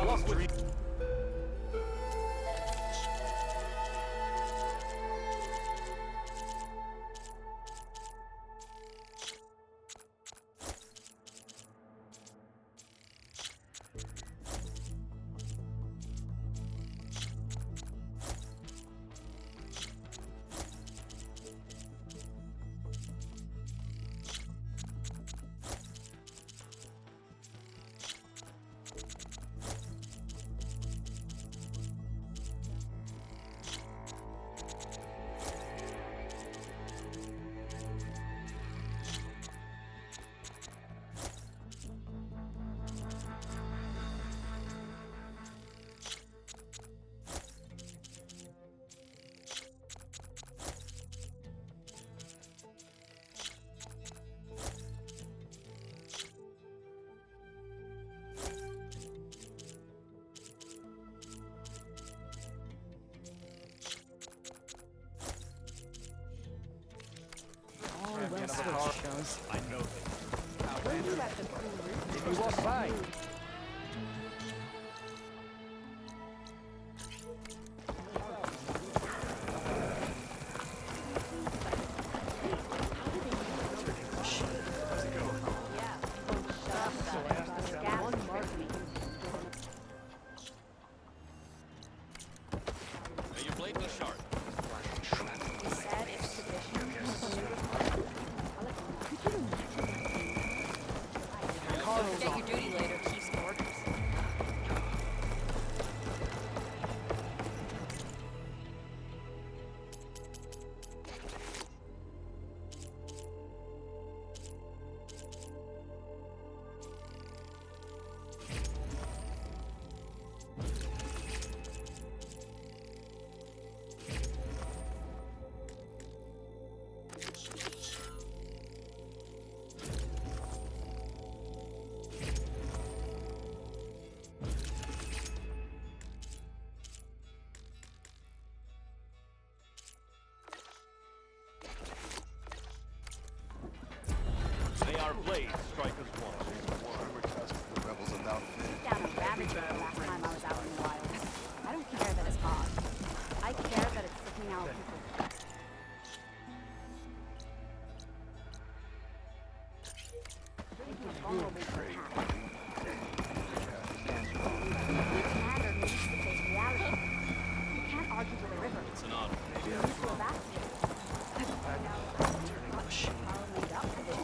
Luck with shows. I know that. Where you left the cool roof? If you walk by. Now your blade was sharp. You said it's tradition. Get your duty later, keeps orders. May our blades strike as one. The rebels about Down a rabbit trail last time I was out in the wild. I don't care that it's hot. I care that it's freaking out people. Making vulnerable to attack. Commander needs to face reality. You can't argue with a river. It's an honor. You need to evacuate. I'll lead up to this.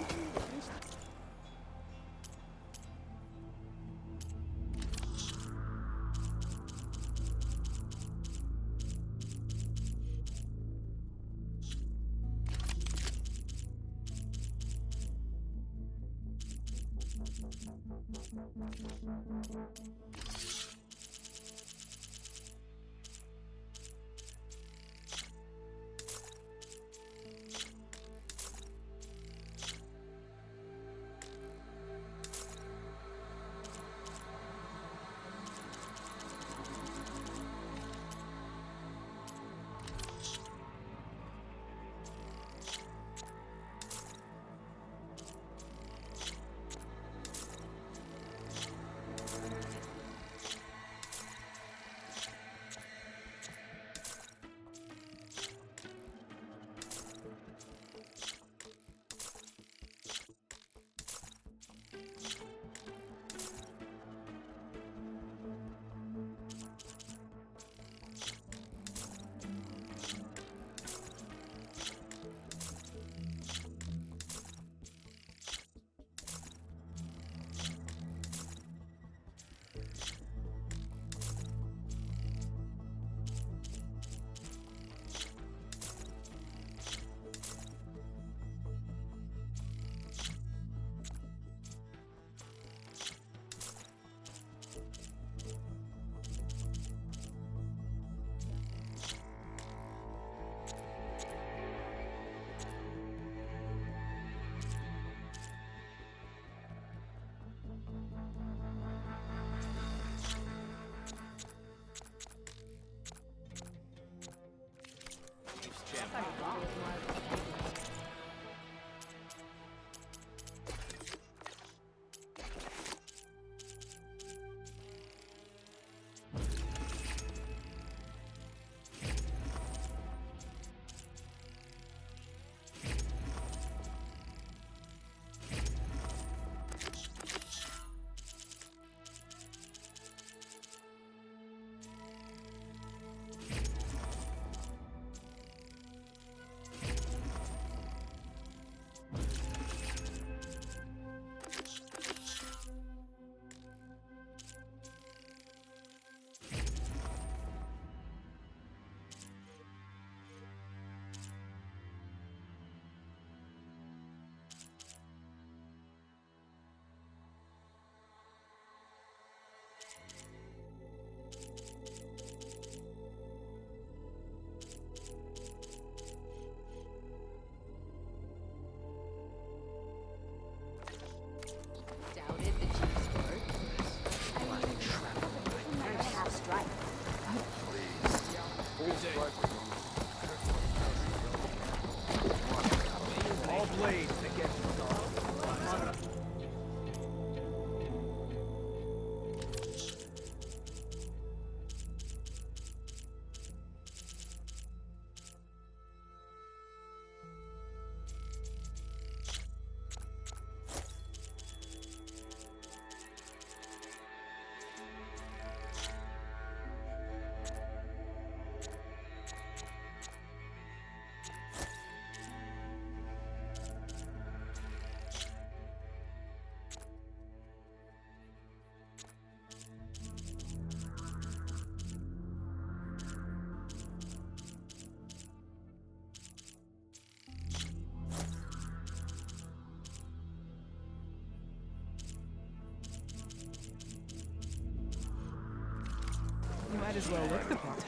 Might as well look the part.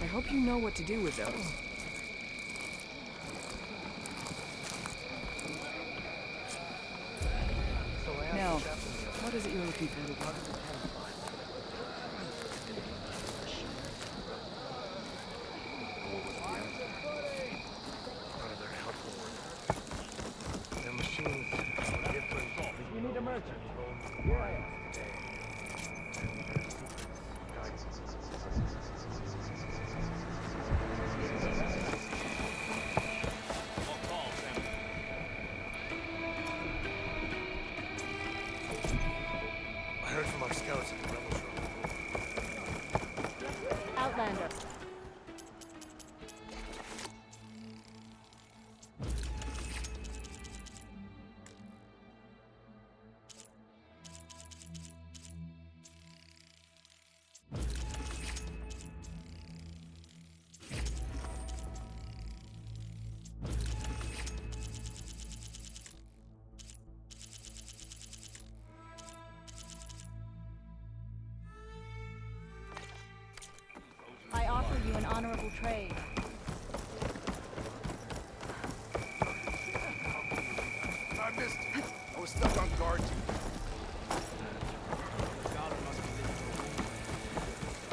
I hope you know what to do with those. Now, what is it you're looking for today? None of their helpful work. Their machines are different. You need a merchant. On call, Sam. I heard from our scouts at the rebels room. Outlander. I offer you an honorable trade. I missed it. I was stuck on guard duty.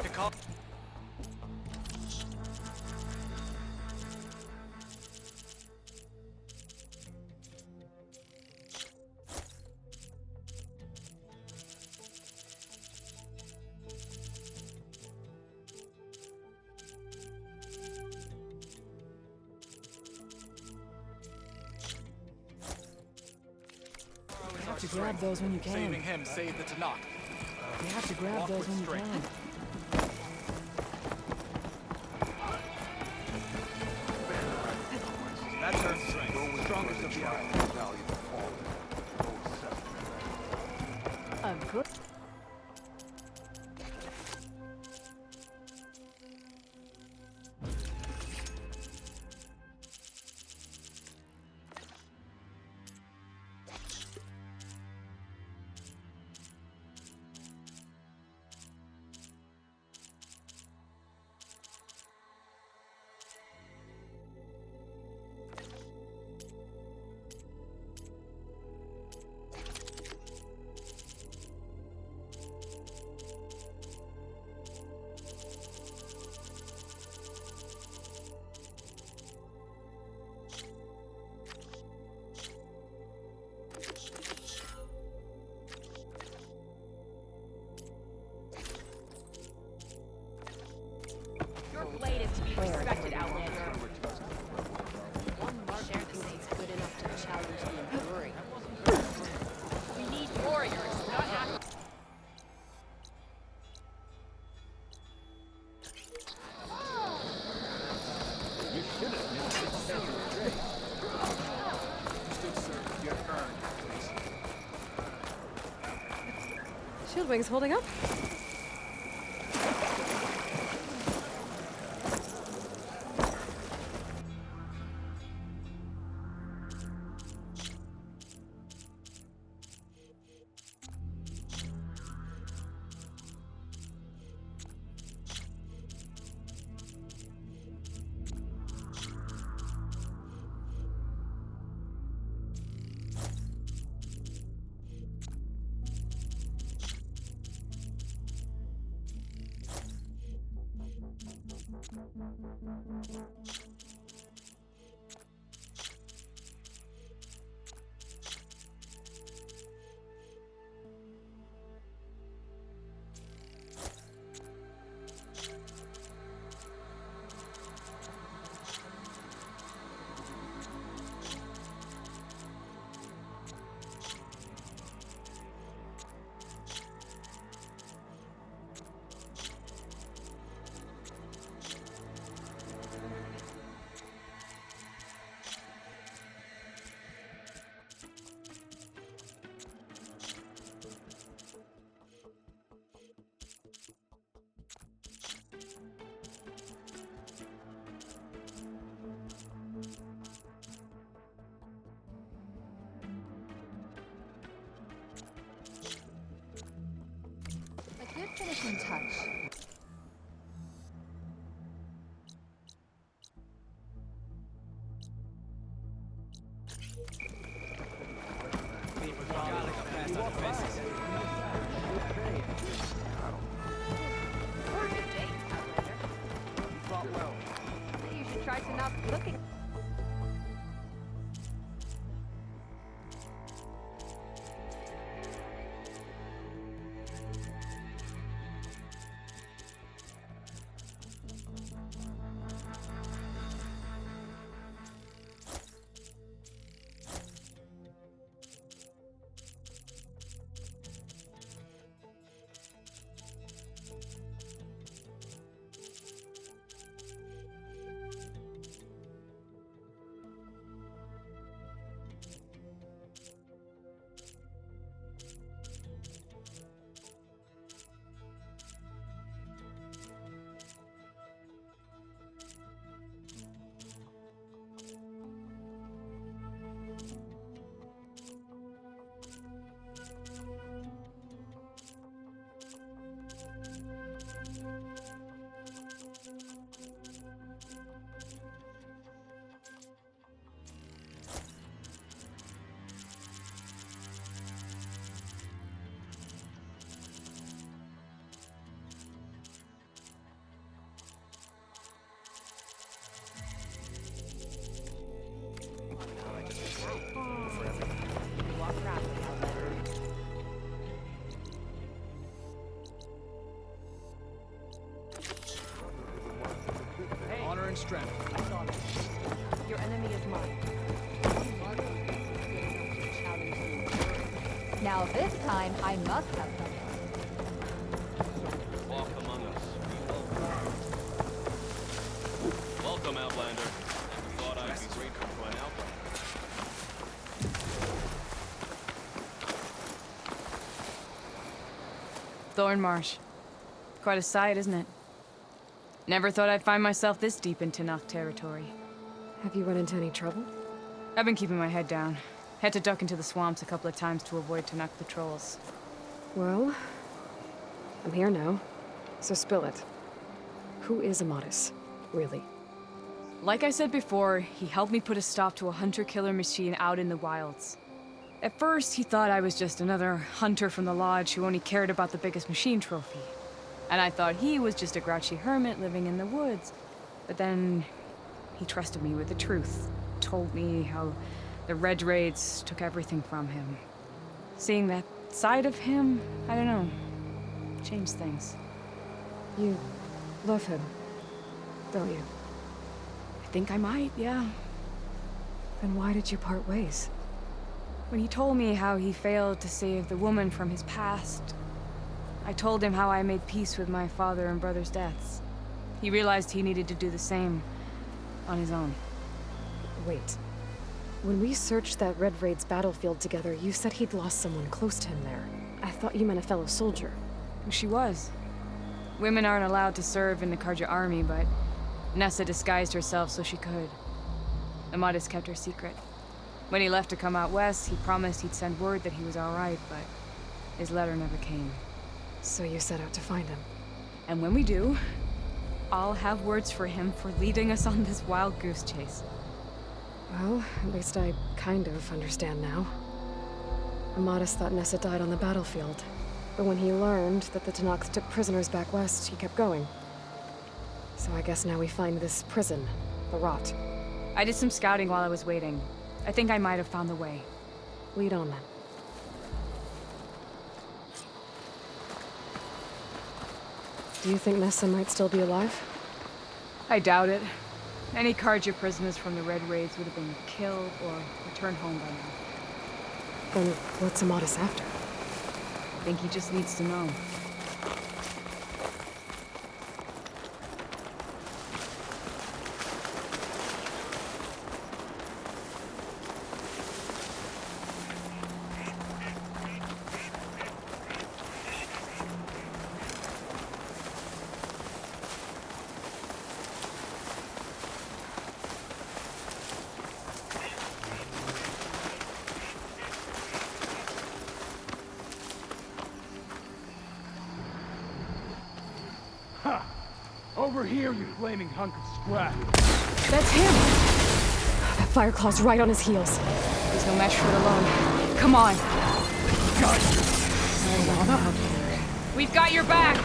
Pick up. You have to grab those when you can. Saving him saved the Tanakh. You have to grab Walk those with when you strength. can. That turns strength. Strongest of the hour. A good. Your blade is to be respected, Outlander. One mark share the seats good enough to challenge the Enduring. We need warriors, not athletes. Shield wing's holding up. in touch. Good day, Outlander. Maybe you should try to not looking. Walk around, Outlander. Honor and strength. I saw this. Your enemy is mine. One marker is good enough to challenge the enduring. Now this time I must have something. Walk among us. Welcome, Outlander. Never thought I'd be grateful to an Outlander. Thornmarsh. Quite a sight, isn't it? Never thought I'd find myself this deep in Tanakh territory. Have you run into any trouble? I've been keeping my head down. Had to duck into the swamps a couple of times to avoid Tanakh patrols. Well, I'm here now, so spill it. Who is Amatis, really? Like I said before, he helped me put a stop to a hunter-killer machine out in the wilds. At first, he thought I was just another hunter from the lodge who only cared about the biggest machine trophy. And I thought he was just a grouchy hermit living in the woods. But then, he trusted me with the truth. Told me how the Red Raids took everything from him. Seeing that side of him, I don't know, changed things. You love him, don't you? I think I might, yeah. Then why did you part ways? When he told me how he failed to save the woman from his past, I told him how I made peace with my father and brother's deaths. He realized he needed to do the same on his own. Wait. When we searched that Red Raid's battlefield together, you said he'd lost someone close to him there. I thought you meant a fellow soldier. She was. Women aren't allowed to serve in the Karja army, but Nessa disguised herself so she could. Amatis kept her secret. When he left to come out west, he promised he'd send word that he was all right, but his letter never came. So you set out to find him. And when we do, I'll have words for him for leading us on this wild goose chase. Well, at least I kind of understand now. Amatis thought Nessa died on the battlefield, but when he learned that the Tanakh took prisoners back west, he kept going. So I guess now we find this prison, the Rot. I did some scouting while I was waiting. I think I might have found the way. Lead on then. Do you think Nessa might still be alive? I doubt it. Any Karja prisoners from the Red Raids would have been killed or returned home by now. Then what's Amatis after? I think he just needs to know. Over here, you flaming hunk of scrap. That's him! That Fireclaw's right on his heels. He's no match for it alone. Come on. Got you. We've got your back.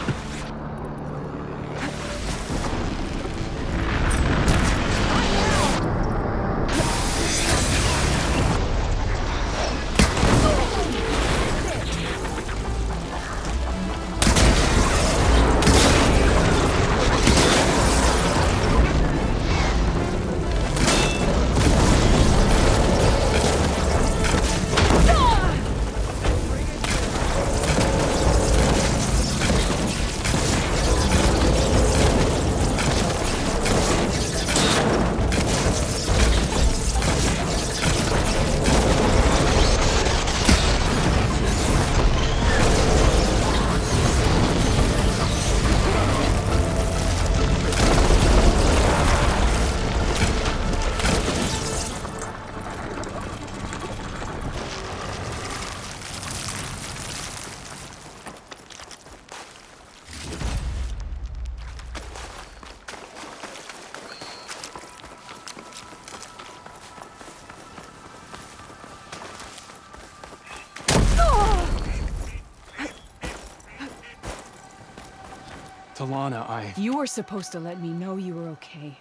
Talana, You were supposed to let me know you were okay.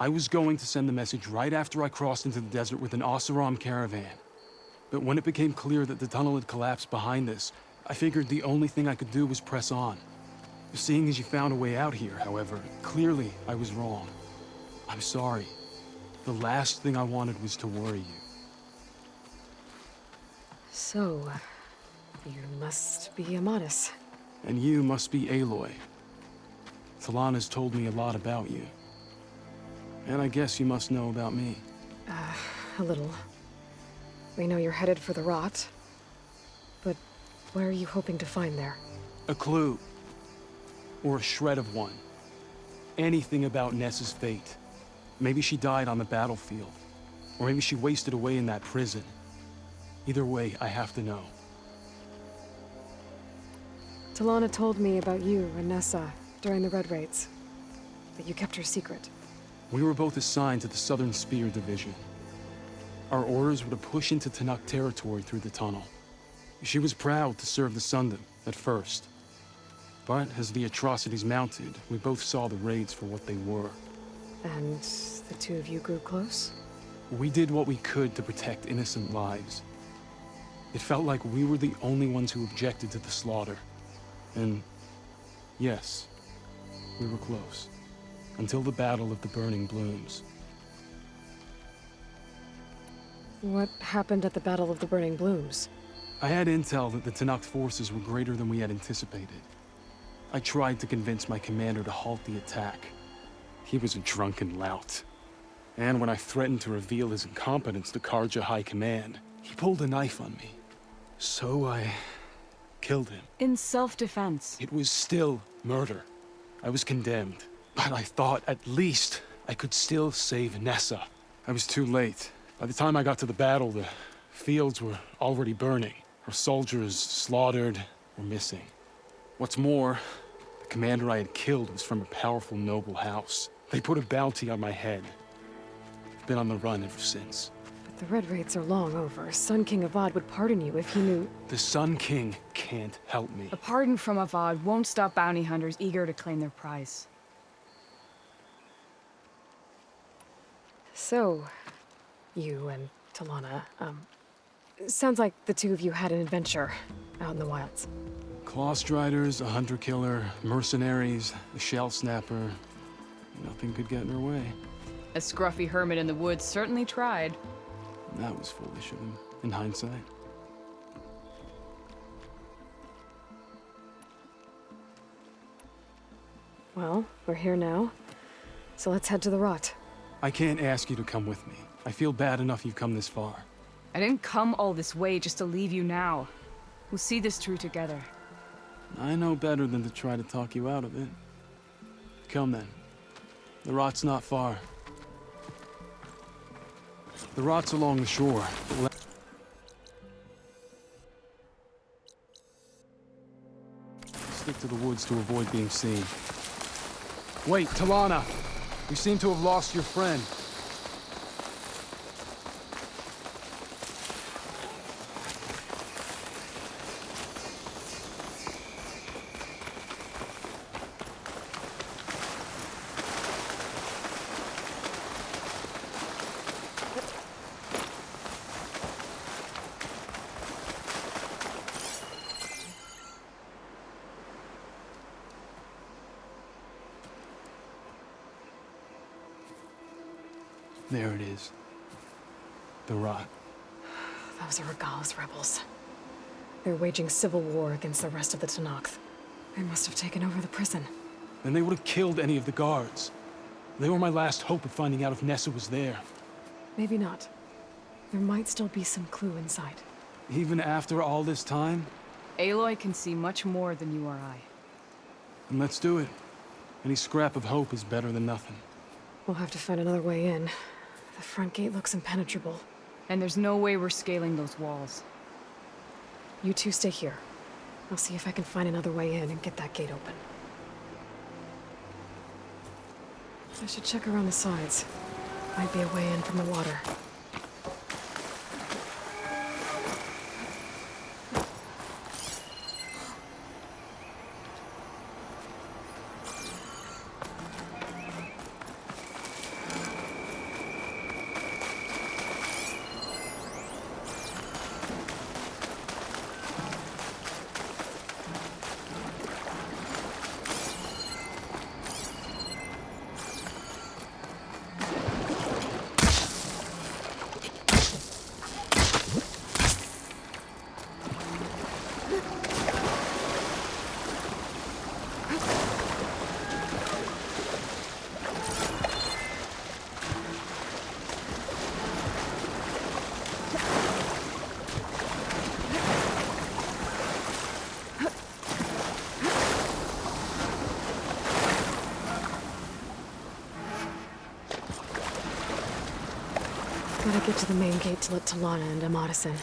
I was going to send the message right after I crossed into the desert with an Oseram caravan. But when it became clear that the tunnel had collapsed behind us, I figured the only thing I could do was press on. Seeing as you found a way out here, however, clearly I was wrong. I'm sorry. The last thing I wanted was to worry you. So, you must be Amadis. And you must be Aloy. Talana's told me a lot about you. And I guess you must know about me. A little. We know you're headed for the rot. But what are you hoping to find there? A clue. Or a shred of one. Anything about Nessa's fate. Maybe she died on the battlefield. Or maybe she wasted away in that prison. Either way, I have to know. Talana told me about you and Nessa during the Red Raids. That you kept her secret. We were both assigned to the Southern Spear Division. Our orders were to push into Tanakh territory through the tunnel. She was proud to serve the Sundom at first. But as the atrocities mounted, we both saw the raids for what they were. And the two of you grew close? We did what we could to protect innocent lives. It felt like we were the only ones who objected to the slaughter. And yes, we were close. Until the Battle of the Burning Blooms. What happened at the Battle of the Burning Blooms? I had intel that the Tanakh forces were greater than we had anticipated. I tried to convince my commander to halt the attack. He was a drunken lout. And when I threatened to reveal his incompetence to Karja High Command, he pulled a knife on me. So I killed him. In self-defense. It was still murder. I was condemned. But I thought at least I could still save Nessa. I was too late. By the time I got to the battle, the fields were already burning. Our soldiers slaughtered or missing. What's more, the commander I had killed was from a powerful noble house. They put a bounty on my head. I've been on the run ever since. But the Red Raids are long over. Sun King Avad would pardon you if he knew... The Sun King can't help me. A pardon from Avad won't stop bounty hunters eager to claim their prize. So, you and Talana, sounds like the two of you had an adventure out in the wilds. Clawstriders, a hunter-killer, mercenaries, a shell snapper. Nothing could get in her way. A scruffy hermit in the woods certainly tried. That was foolish of him, in hindsight. Well, we're here now, so let's head to the rot. I can't ask you to come with me. I feel bad enough you've come this far. I didn't come all this way just to leave you now. We'll see this through together. I know better than to try to talk you out of it. Come then. The rot's not far. The rot's along the shore. Stick to the woods to avoid being seen. Wait, Talana. You seem to have lost your friend. There it is. The rot. Those are Regal's rebels. They're waging civil war against the rest of the Tenakth. They must have taken over the prison. Then they would have killed any of the guards. They were my last hope of finding out if Nessa was there. Maybe not. There might still be some clue inside. Even after all this time? Aloy can see much more than you or I. Then let's do it. Any scrap of hope is better than nothing. We'll have to find another way in. The front gate looks impenetrable. And there's no way we're scaling those walls. You two stay here. I'll see if I can find another way in and get that gate open. I should check around the sides. Might be a way in from the water. Gotta get to the main gate to let Talana and Amadis in.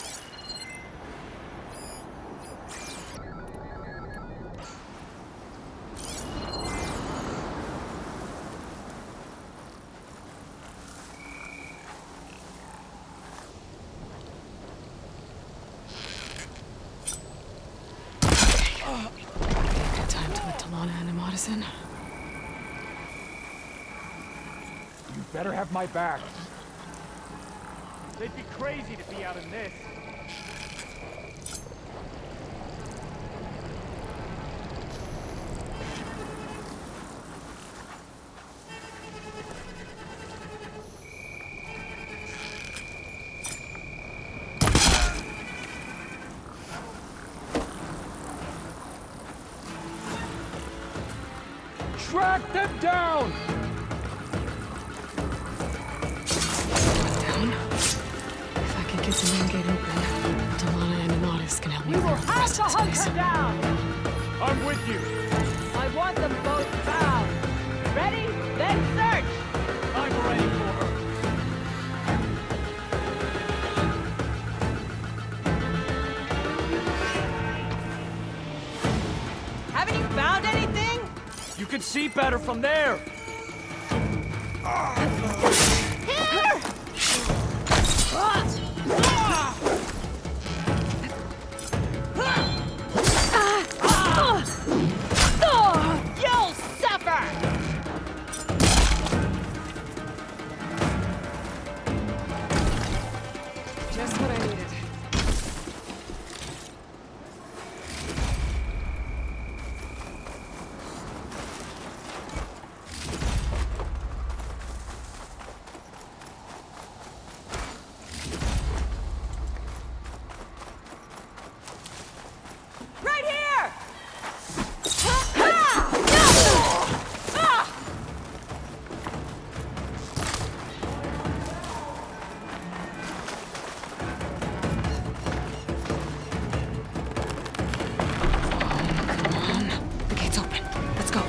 Good time to let Talana and Amadis in. You better have my back. They'd be crazy to be out in this. Track them down! Get the main gate open. Talana and Amadis can help me clear the rest of this place. down! I'm with you. I want them both found. Ready? Then search! I'm ready for her. Haven't you found anything? You can see better from there. Here! You'll suffer! Just what I needed. Right here! The gate's open. Let's go.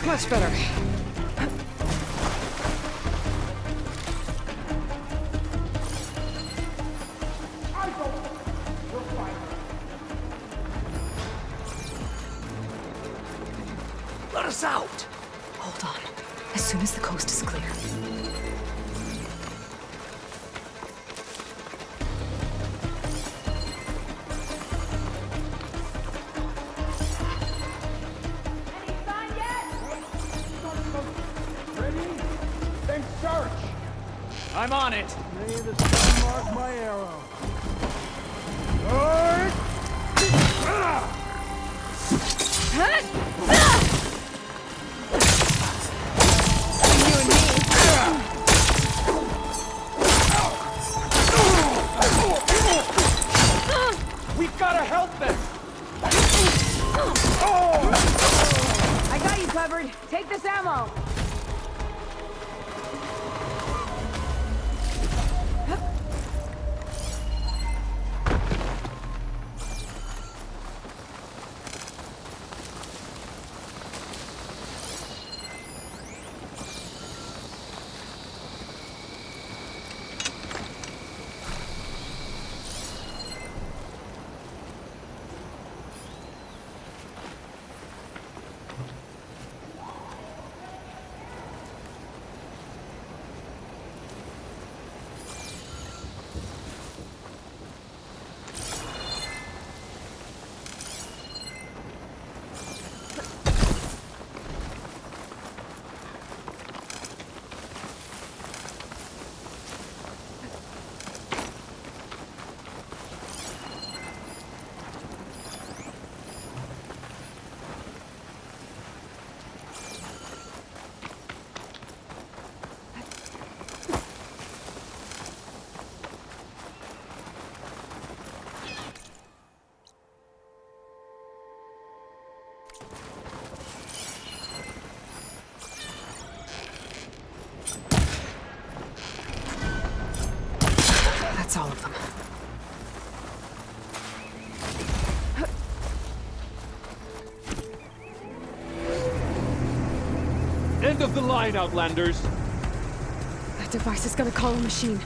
Much better. us out! Hold on. As soon as the coast is clear. Then search! I'm on it! May the sun mark my arrow. Alright! We gotta help them! I got you covered. Take this ammo. That's all of them. End of the line, Outlanders. That device is gonna call a machine.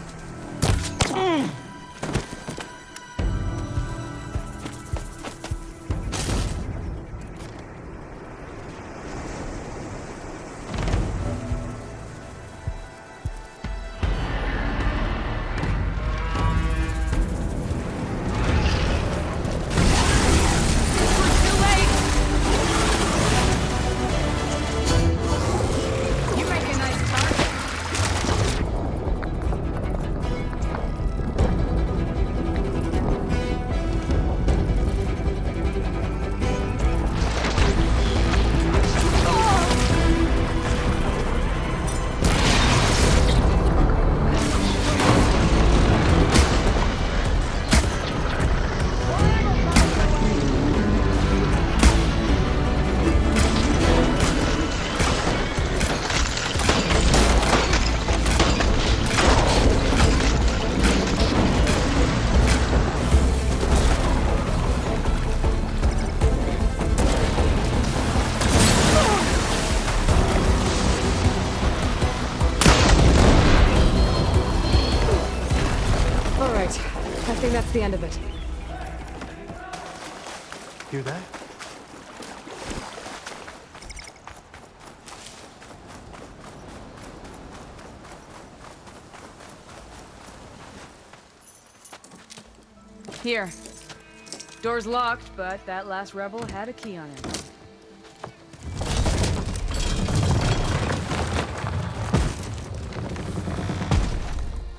You make a nice target. All right. I think that's the end of it. Hear that? Here. Door's locked, but that last rebel had a key on it.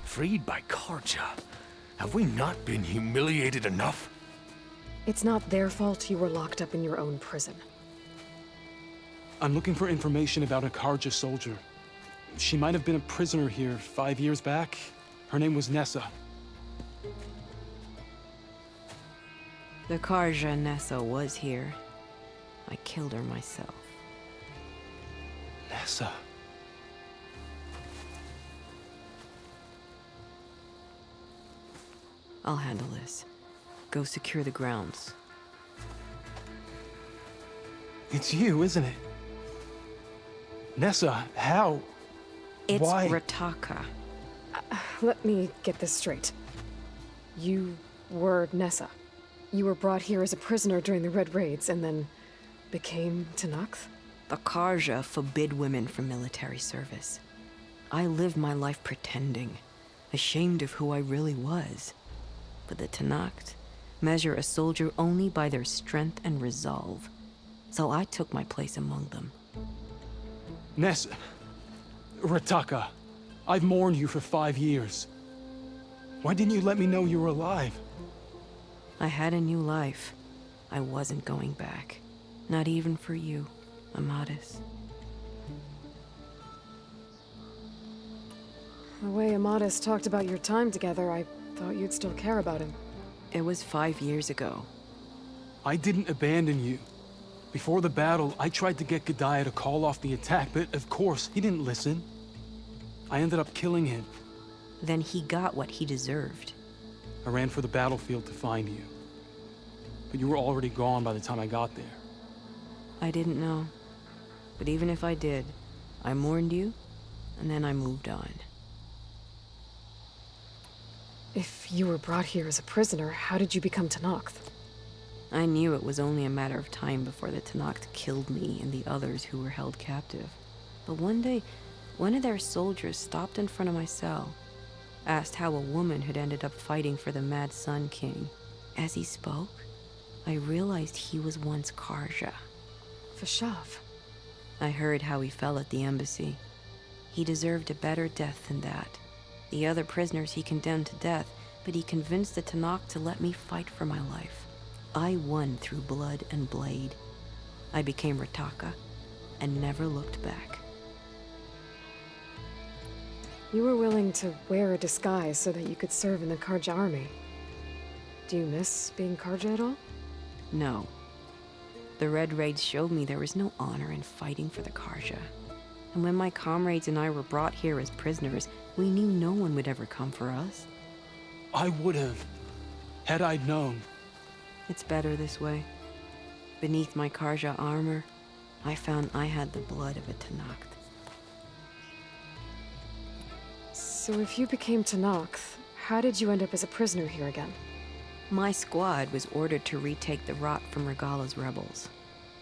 Freed by Karja. Have we not been humiliated enough? It's not their fault you were locked up in your own prison. I'm looking for information about a Karja soldier. She might have been a prisoner here 5 years back. Her name was Nessa. The Karja Nessa was here. I killed her myself. Nessa. I'll handle this. Go secure the grounds. It's you, isn't it? Nessa, how? It's Why? Rataka. Let me get this straight. You were Nessa. You were brought here as a prisoner during the Red Raids and then became Tenakth? The Karja forbid women from military service. I lived my life pretending, ashamed of who I really was. But the Tenakth measure a soldier only by their strength and resolve. So I took my place among them. Nessa... Rataka, I've mourned you for 5 years. Why didn't you let me know you were alive? I had a new life. I wasn't going back. Not even for you, Amadis. The way Amadis talked about your time together, I thought you'd still care about him. It was 5 years ago. I didn't abandon you. Before the battle, I tried to get Godiah to call off the attack, but of course, he didn't listen. I ended up killing him. Then he got what he deserved. I ran for the battlefield to find you. But you were already gone by the time I got there. I didn't know. But even if I did, I mourned you, and then I moved on. If you were brought here as a prisoner, how did you become Tenakth? I knew it was only a matter of time before the Tenakth killed me and the others who were held captive. But one day, one of their soldiers stopped in front of my cell, asked how a woman had ended up fighting for the Mad Sun King. As he spoke, I realized he was once Karja. Vashav. I heard how he fell at the embassy. He deserved a better death than that. The other prisoners he condemned to death, but he convinced the Tenakth to let me fight for my life. I won through blood and blade. I became Rataka and never looked back. You were willing to wear a disguise so that you could serve in the Karja army. Do you miss being Karja at all? No. The Red Raids showed me there was no honor in fighting for the Karja. And when my comrades and I were brought here as prisoners, we knew no one would ever come for us. I would have, had I known. It's better this way. Beneath my Karja armor, I found I had the blood of a Tenakth. So if you became Tenakth, how did you end up as a prisoner here again? My squad was ordered to retake the Rot from Regala's rebels.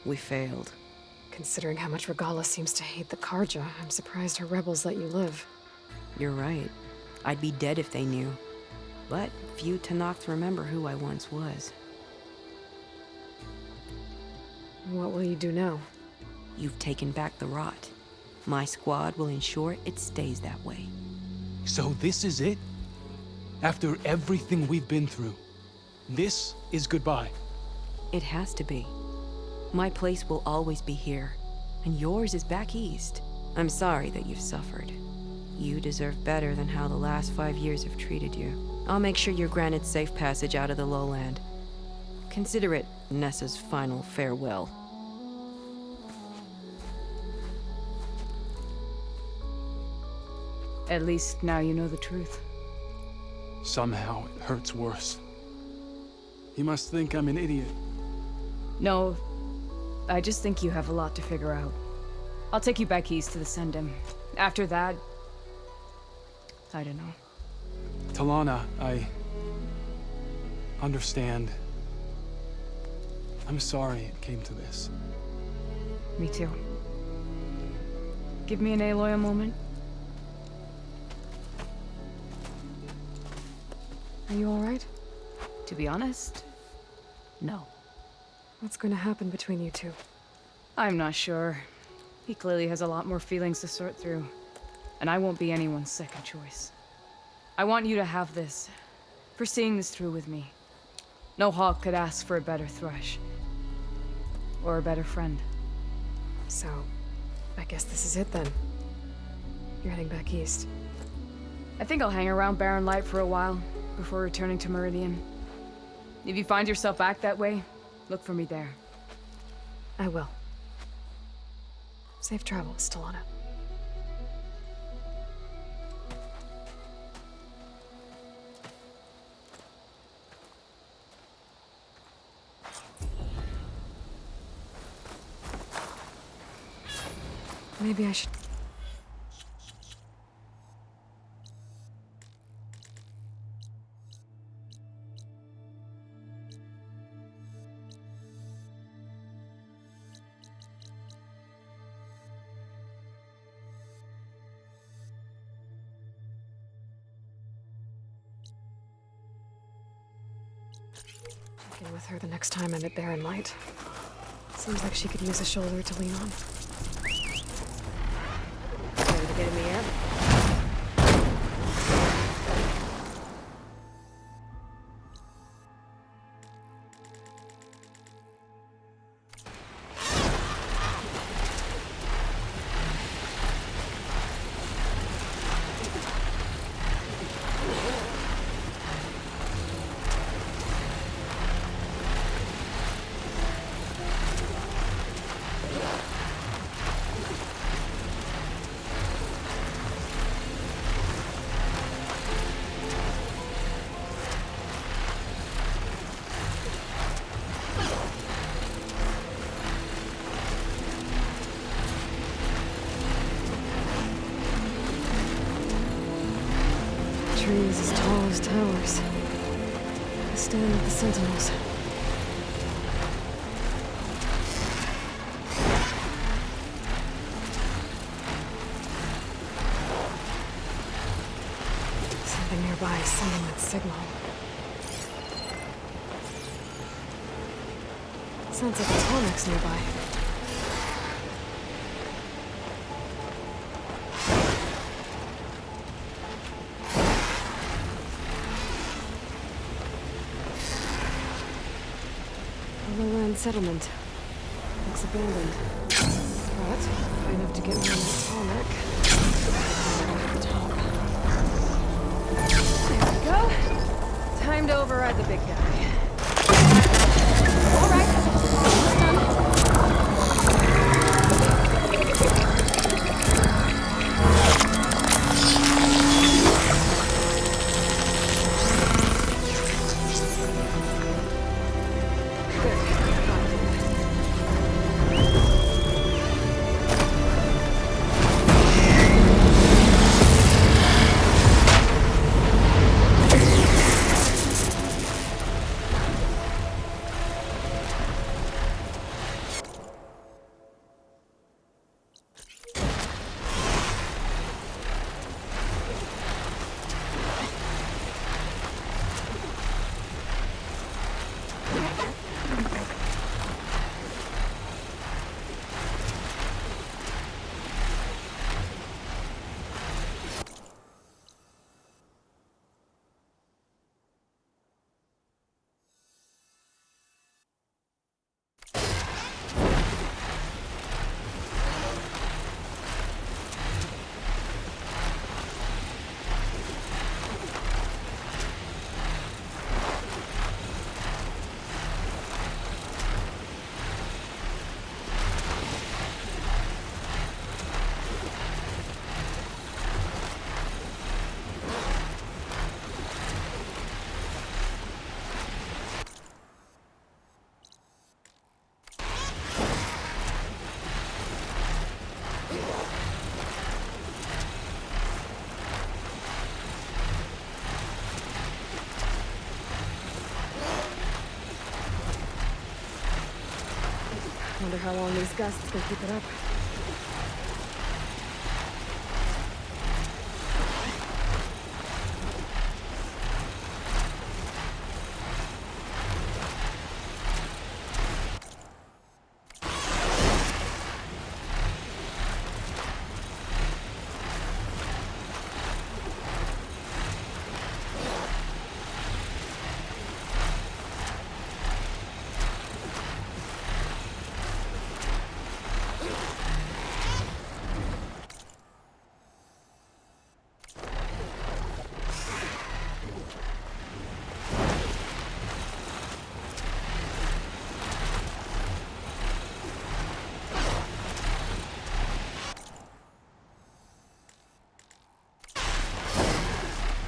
We failed. Considering how much Regala seems to hate the Karja, I'm surprised her rebels let you live. You're right. I'd be dead if they knew. But few Tenakth remember who I once was. What will you do now? You've taken back the Rot. My squad will ensure it stays that way. So this is it? After everything we've been through, this is goodbye. It has to be. My place will always be here, and yours is back east. I'm sorry that you've suffered. You deserve better than how the last 5 years have treated you. I'll make sure you're granted safe passage out of the lowland. Consider it Nessa's final farewell. At least now you know the truth. Somehow it hurts worse. You must think I'm an idiot. No, I just think you have a lot to figure out. I'll take you back east to the Sendem. After that, I don't know. Talana, I understand. I'm sorry it came to this. Me too. Give me an Aloy a moment. Are you alright? To be honest, no. What's going to happen between you two? I'm not sure. He clearly has a lot more feelings to sort through. And I won't be anyone's second choice. I want you to have this, for seeing this through with me. No hawk could ask for a better thrush. Or a better friend. So, I guess this is it then. You're heading back east. I think I'll hang around Barren Light for a while, before returning to Meridian. If you find yourself back that way, look for me there. I will. Safe travels, Talana. Maybe I should... Check in with her the next time I'm at Barren Light. Seems like she could use a shoulder to lean on. Ready to get in the air? Trees as tall as towers. I stand with the sentinels. Something nearby is sending that signal. Sounds like a Tornax nearby. Lowland settlement. Looks abandoned. But high enough to get me on that tarmac. At the top. There we go. Time to override the big guy. All right. Almost done. Wonder how long these gusts can keep it up.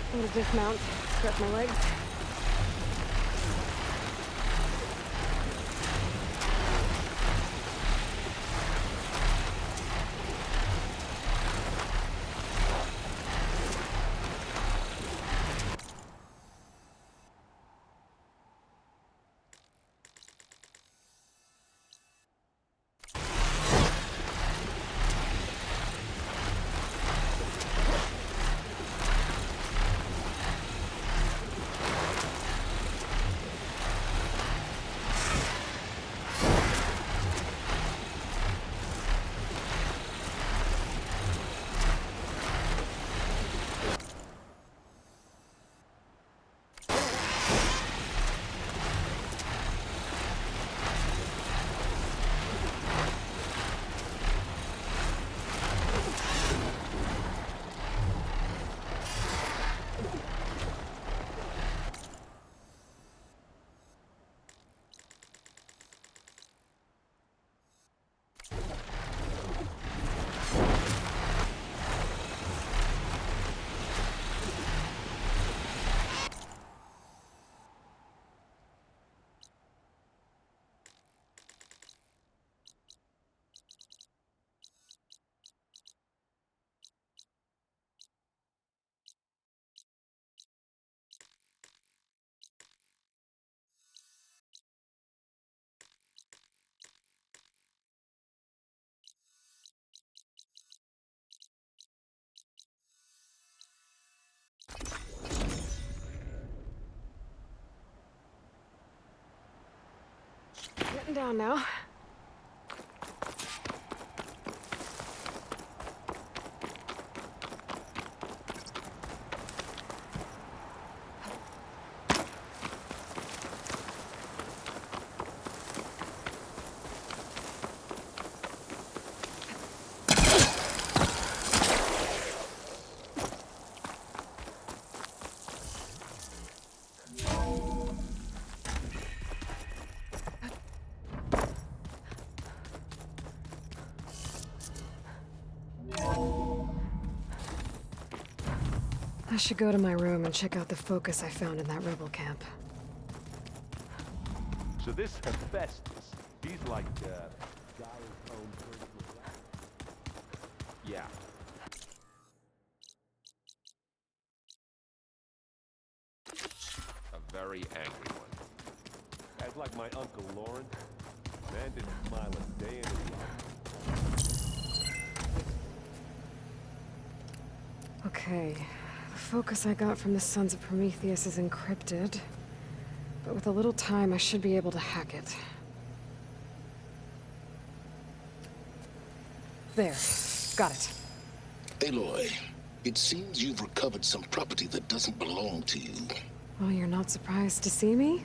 I'm gonna dismount, stretch my legs. Sitting down now. I should go to my room and check out the focus I found in that rebel camp. So this Hephaestus, he's like, Gaia's own personal rat. Yeah. A very angry one. Guy's like my Uncle Lawrence. Man didn't smile a day in his life. Okay. The focus I got from the Sons of Prometheus is encrypted, but with a little time I should be able to hack it. There. Got it. Aloy, it seems you've recovered some property that doesn't belong to you. Well, you're not surprised to see me?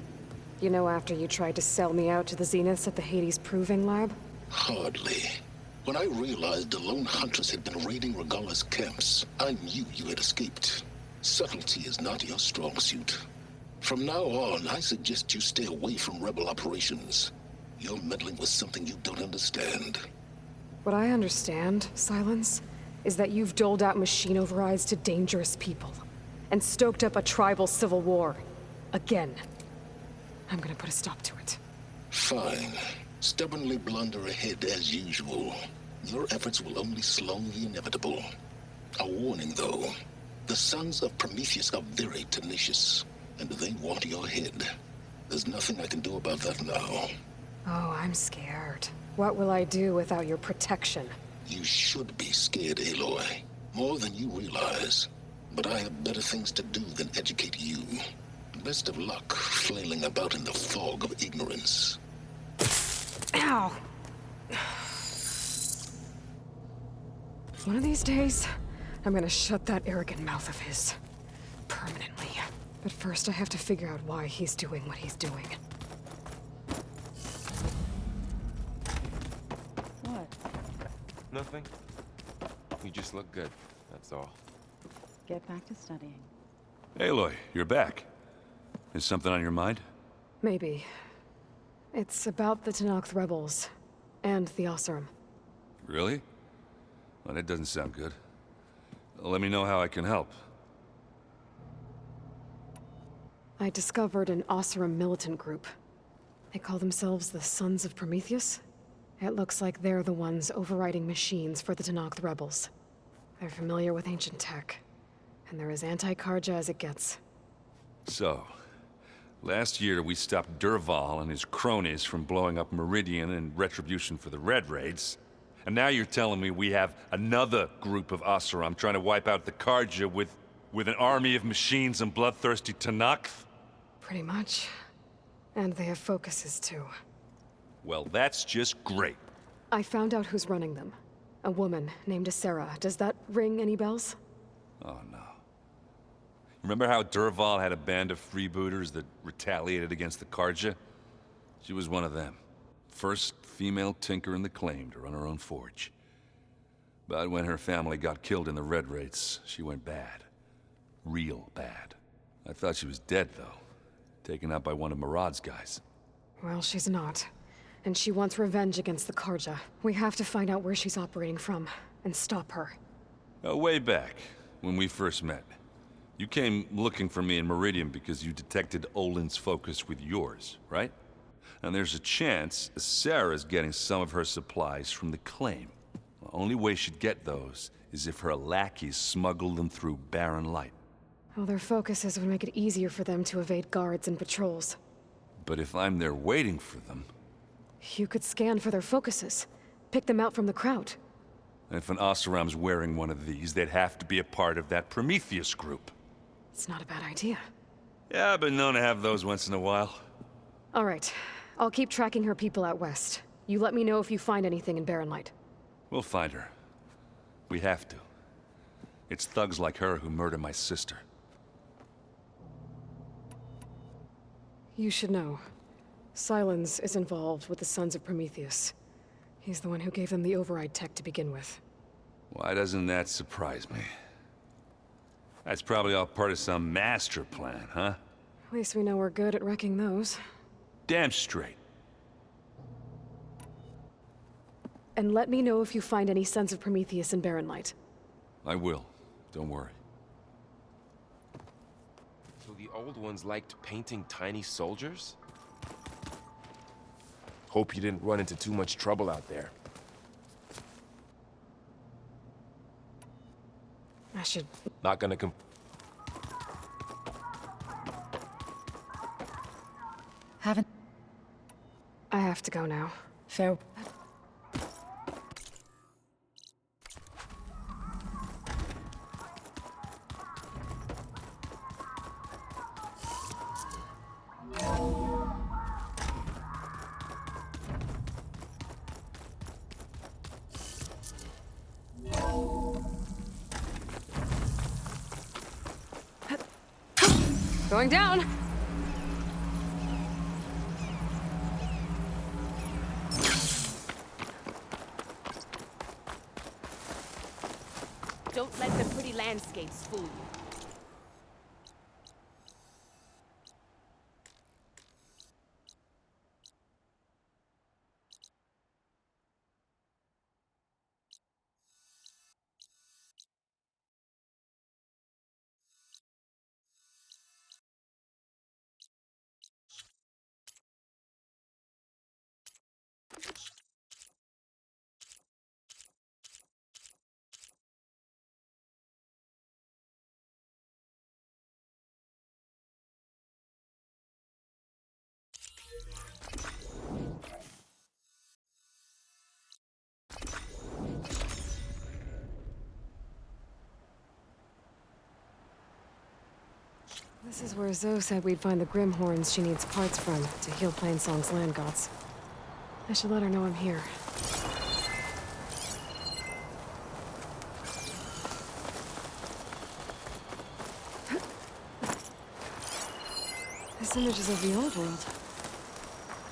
You know, after you tried to sell me out to the Zeniths at the Hades Proving Lab? Hardly. When I realized the lone huntress had been raiding Regala's camps, I knew you had escaped. Subtlety is not your strong suit. From now on, I suggest you stay away from rebel operations. You're meddling with something you don't understand. What I understand, Silence, is that you've doled out machine overrides to dangerous people, and stoked up a tribal civil war. Again. I'm gonna put a stop to it. Fine. Stubbornly blunder ahead as usual. Your efforts will only slow the inevitable. A warning, though. The Sons of Prometheus are very tenacious, and they want your head. There's nothing I can do about that now. Oh, I'm scared. What will I do without your protection? You should be scared, Aloy. More than you realize. But I have better things to do than educate you. Best of luck flailing about in the fog of ignorance. Ow! One of these days, I'm gonna shut that arrogant mouth of his. Permanently. But first I have to figure out why he's doing what he's doing. What? Nothing. You just look good, that's all. Get back to studying. Aloy, you're back. Is something on your mind? Maybe. It's about the Tenakth rebels. And the Oseram. Really? Well, that doesn't sound good. Let me know how I can help. I discovered an Oseram militant group. They call themselves the Sons of Prometheus. It looks like they're the ones overriding machines for the Tenakth rebels. They're familiar with ancient tech. And they're as anti-Karja as it gets. So, last year we stopped Durval and his cronies from blowing up Meridian in retribution for the Red Raids. And now you're telling me we have another group of Oseram trying to wipe out the Karja with an army of machines and bloodthirsty Tenakth? Pretty much. And they have focuses too. Well, that's just great. I found out who's running them. A woman named Sarah. Does that ring any bells? Oh no. Remember how Durval had a band of freebooters that retaliated against the Karja? She was one of them. First female tinker in the claim to run her own forge. But when her family got killed in the Red Raids, she went bad. Real bad. I thought she was dead, though. Taken out by one of Murad's guys. Well, she's not. And she wants revenge against the Karja. We have to find out where she's operating from, and stop her. Way back, when we first met. You came looking for me in Meridian because you detected Olin's focus with yours, right? And there's a chance Sarah's getting some of her supplies from the claim. The only way she'd get those is if her lackeys smuggled them through Barren Light. Well, their focuses would make it easier for them to evade guards and patrols. But if I'm there waiting for them... You could scan for their focuses. Pick them out from the crowd. If an Oseram's wearing one of these, they'd have to be a part of that Prometheus group. It's not a bad idea. Yeah, I've been known to have those once in a while. All right. I'll keep tracking her people out west. You let me know if you find anything in Barren Light. We'll find her. We have to. It's thugs like her who murder my sister. You should know. Silence is involved with the Sons of Prometheus. He's the one who gave them the override tech to begin with. Why doesn't that surprise me? That's probably all part of some master plan, huh? At least we know we're good at wrecking those. Damn straight. And let me know if you find any Sons of Prometheus in Barren Light. I will. Don't worry. So the old ones liked painting tiny soldiers? Hope you didn't run into too much trouble out there. I should... Not gonna Haven't... I have to go now. Fair... Going down! Don't let the pretty landscapes fool you. This is where Zoe said we'd find the Grimhorns she needs parts from to heal Plainsong's land gods. I should let her know I'm here. This image is of the old world.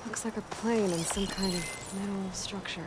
Looks like a plane and some kind of metal structure.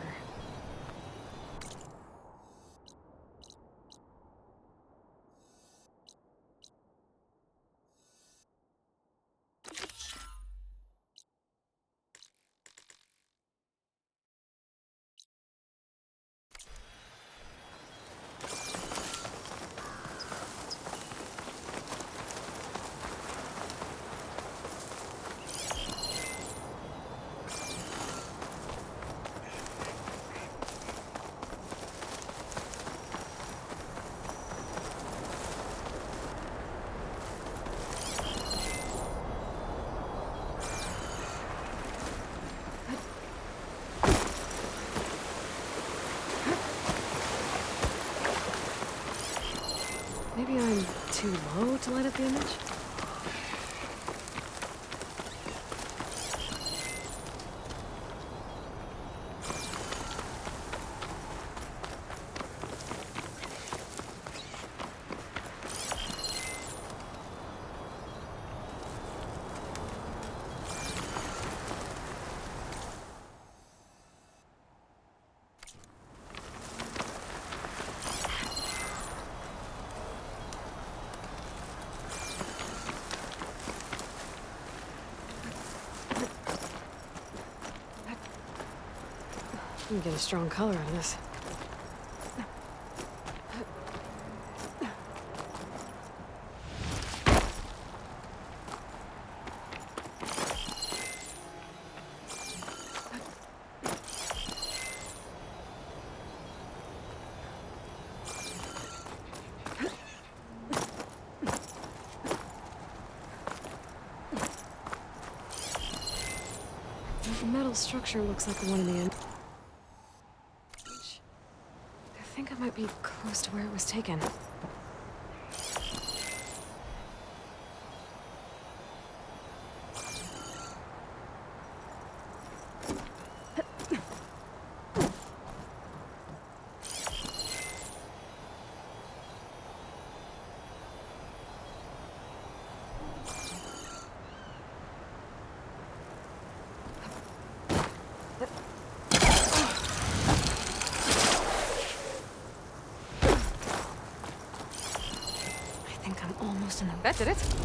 Maybe I'm too low to light up the image? You can get a strong color out of this. The metal structure looks like the one in the end. I think I might be close to where it was taken. That did it.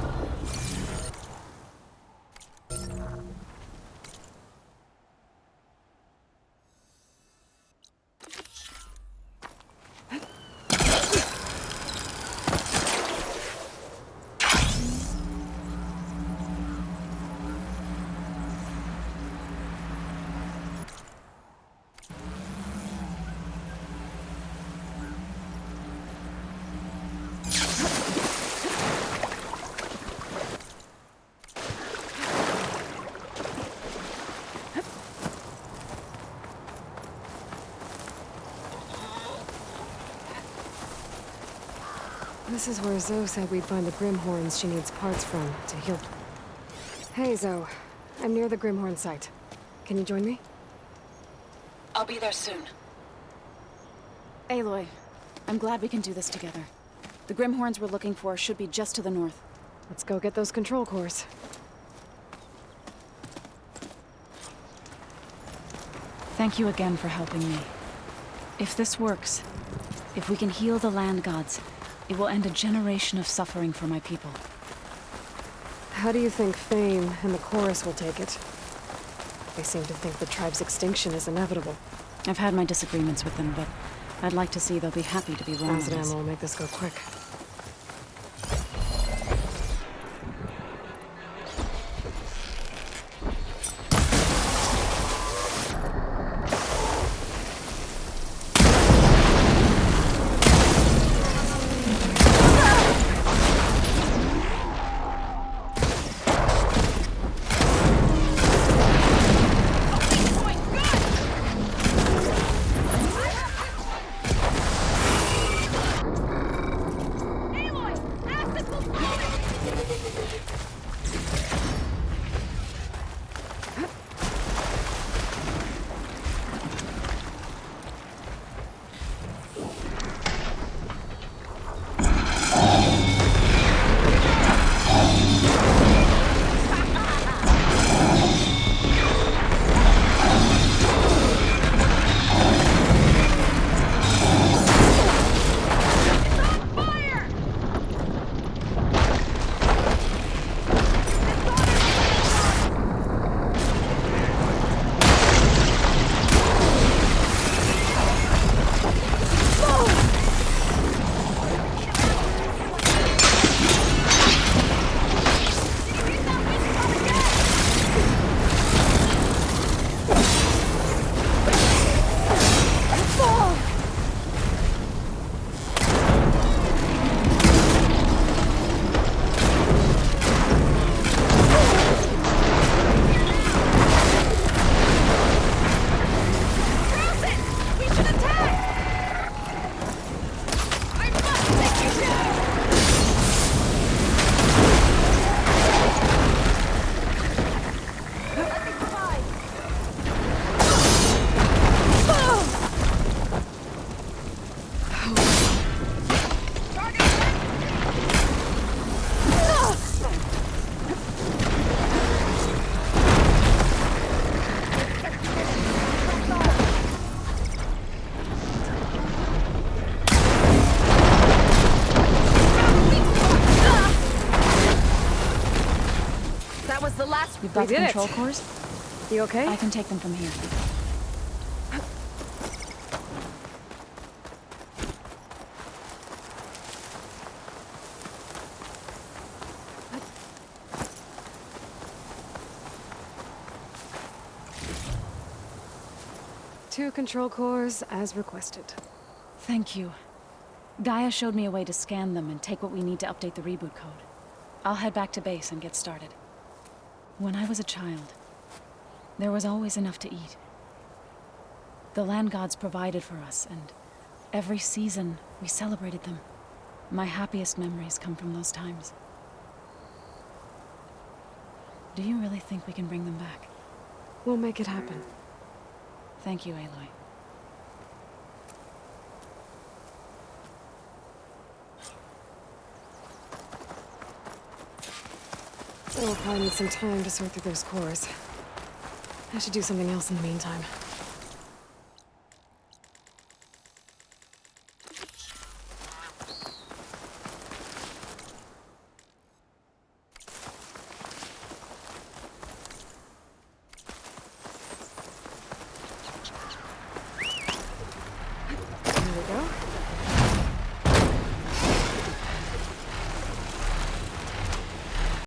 This is where Zoe said we'd find the Grimhorns she needs parts from to heal. Hey, Zoe. I'm near the Grimhorn site. Can you join me? I'll be there soon. Aloy, I'm glad we can do this together. The Grimhorns we're looking for should be just to the north. Let's go get those control cores. Thank you again for helping me. If this works, if we can heal the land gods, it will end a generation of suffering for my people. How do you think Fame and the Chorus will take it? They seem to think the tribe's extinction is inevitable. I've had my disagreements with them, but I'd like to see they'll be happy to be wrong on Acid this. ammo will make this go quick. You've got the control cores? You okay? I can take them from here. Two control cores, as requested. Thank you. Gaia showed me a way to scan them and take what we need to update the reboot code. I'll head back to base and get started. When I was a child, there was always enough to eat. The land gods provided for us, and every season we celebrated them. My happiest memories come from those times. Do you really think we can bring them back? We'll make it happen. Thank you, Aloy. We'll probably need some time to sort through those cores. I should do something else in the meantime.